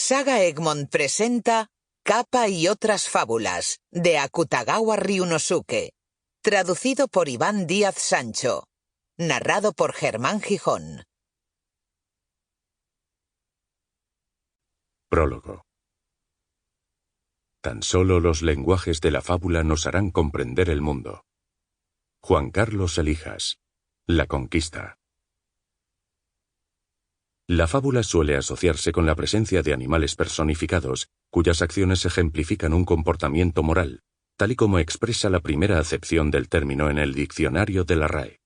Saga Egmont presenta Kappa y otras fábulas, de Akutagawa Ryunosuke, traducido por Iván Díaz Sancho, narrado por Germán Gijón. Prólogo. Tan solo los lenguajes de la fábula nos harán comprender el mundo. Juan Carlos Elijas, La conquista. La fábula suele asociarse con la presencia de animales personificados, cuyas acciones ejemplifican un comportamiento moral, tal y como expresa la primera acepción del término en el diccionario de la RAE.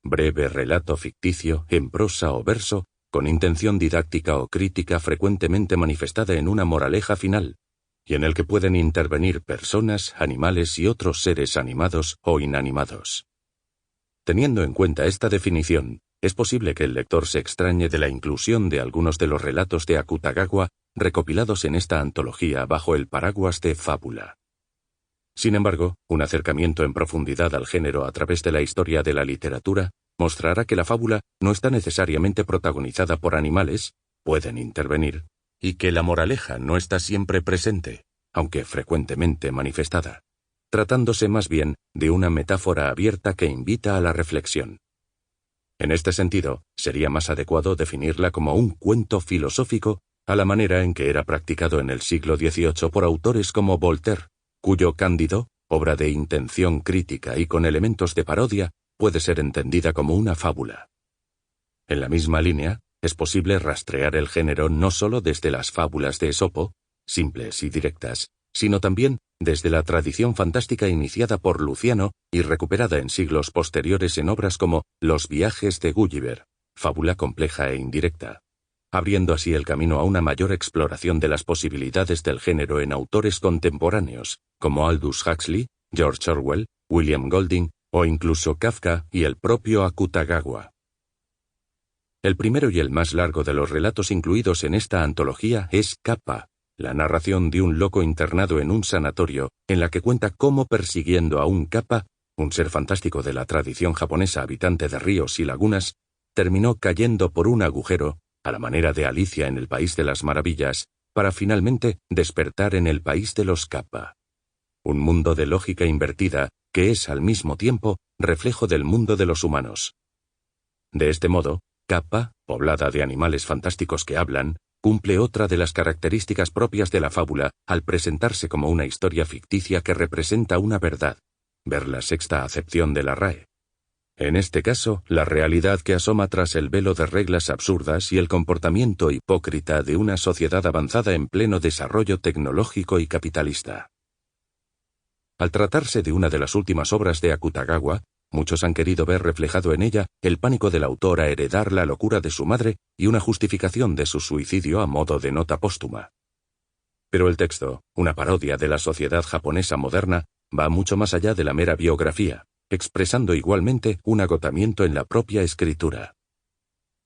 Breve relato ficticio, en prosa o verso, con intención didáctica o crítica frecuentemente manifestada en una moraleja final, y en el que pueden intervenir personas, animales y otros seres animados o inanimados. Teniendo en cuenta esta definición, es posible que el lector se extrañe de la inclusión de algunos de los relatos de Akutagawa recopilados en esta antología bajo el paraguas de fábula. Sin embargo, un acercamiento en profundidad al género a través de la historia de la literatura mostrará que la fábula no está necesariamente protagonizada por animales, pueden intervenir, y que la moraleja no está siempre presente, aunque frecuentemente manifestada, tratándose más bien de una metáfora abierta que invita a la reflexión. En este sentido, sería más adecuado definirla como un cuento filosófico a la manera en que era practicado en el siglo XVIII por autores como Voltaire, cuyo Cándido, obra de intención crítica y con elementos de parodia, puede ser entendida como una fábula. En la misma línea, es posible rastrear el género no solo desde las fábulas de Esopo, simples y directas, sino también desde la tradición fantástica iniciada por Luciano y recuperada en siglos posteriores en obras como Los viajes de Gulliver, fábula compleja e indirecta, abriendo así el camino a una mayor exploración de las posibilidades del género en autores contemporáneos, como Aldous Huxley, George Orwell, William Golding o incluso Kafka y el propio Akutagawa. El primero y el más largo de los relatos incluidos en esta antología es Kappa, la narración de un loco internado en un sanatorio, en la que cuenta cómo persiguiendo a un kappa, un ser fantástico de la tradición japonesa habitante de ríos y lagunas, terminó cayendo por un agujero, a la manera de Alicia en el País de las Maravillas, para finalmente despertar en el país de los kappa. Un mundo de lógica invertida que es al mismo tiempo reflejo del mundo de los humanos. De este modo, Kappa, poblada de animales fantásticos que hablan, cumple otra de las características propias de la fábula al presentarse como una historia ficticia que representa una verdad, ver la sexta acepción de la RAE. En este caso, la realidad que asoma tras el velo de reglas absurdas y el comportamiento hipócrita de una sociedad avanzada en pleno desarrollo tecnológico y capitalista. Al tratarse de una de las últimas obras de Akutagawa, muchos han querido ver reflejado en ella el pánico del autor a heredar la locura de su madre y una justificación de su suicidio a modo de nota póstuma. Pero el texto, una parodia de la sociedad japonesa moderna, va mucho más allá de la mera biografía, expresando igualmente un agotamiento en la propia escritura.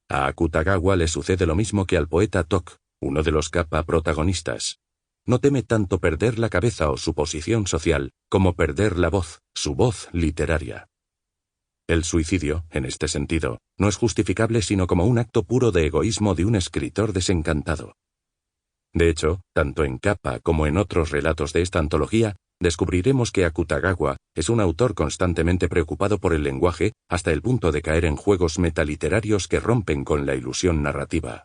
A Akutagawa le sucede lo mismo que al poeta Tok, uno de los kappa protagonistas. No teme tanto perder la cabeza o su posición social como perder la voz, su voz literaria. El suicidio, en este sentido, no es justificable sino como un acto puro de egoísmo de un escritor desencantado. De hecho, tanto en Kappa como en otros relatos de esta antología, descubriremos que Akutagawa es un autor constantemente preocupado por el lenguaje hasta el punto de caer en juegos metaliterarios que rompen con la ilusión narrativa.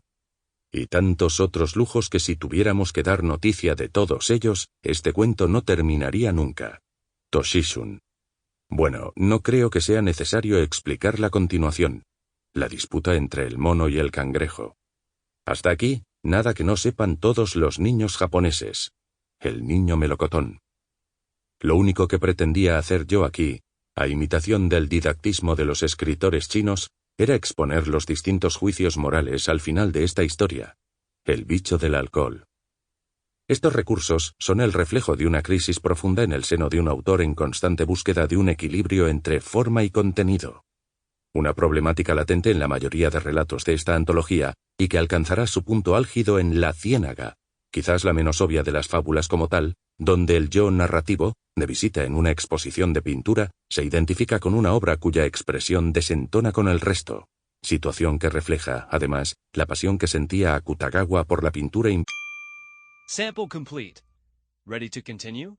Y tantos otros lujos que si tuviéramos que dar noticia de todos ellos, este cuento no terminaría nunca. Toshishun. Bueno, no creo que sea necesario explicar la continuación, la disputa entre el mono y el cangrejo. Hasta aquí, nada que no sepan todos los niños japoneses. El niño melocotón. Lo único que pretendía hacer yo aquí, a imitación del didactismo de los escritores chinos, era exponer los distintos juicios morales al final de esta historia. El bicho del alcohol. Estos recursos son el reflejo de una crisis profunda en el seno de un autor en constante búsqueda de un equilibrio entre forma y contenido. Una problemática latente en la mayoría de relatos de esta antología y que alcanzará su punto álgido en La ciénaga, quizás la menos obvia de las fábulas como tal, donde el yo narrativo, de visita en una exposición de pintura, se identifica con una obra cuya expresión desentona con el resto, situación que refleja, además, la pasión que sentía Akutagawa por la pintura Sample complete. Ready to continue?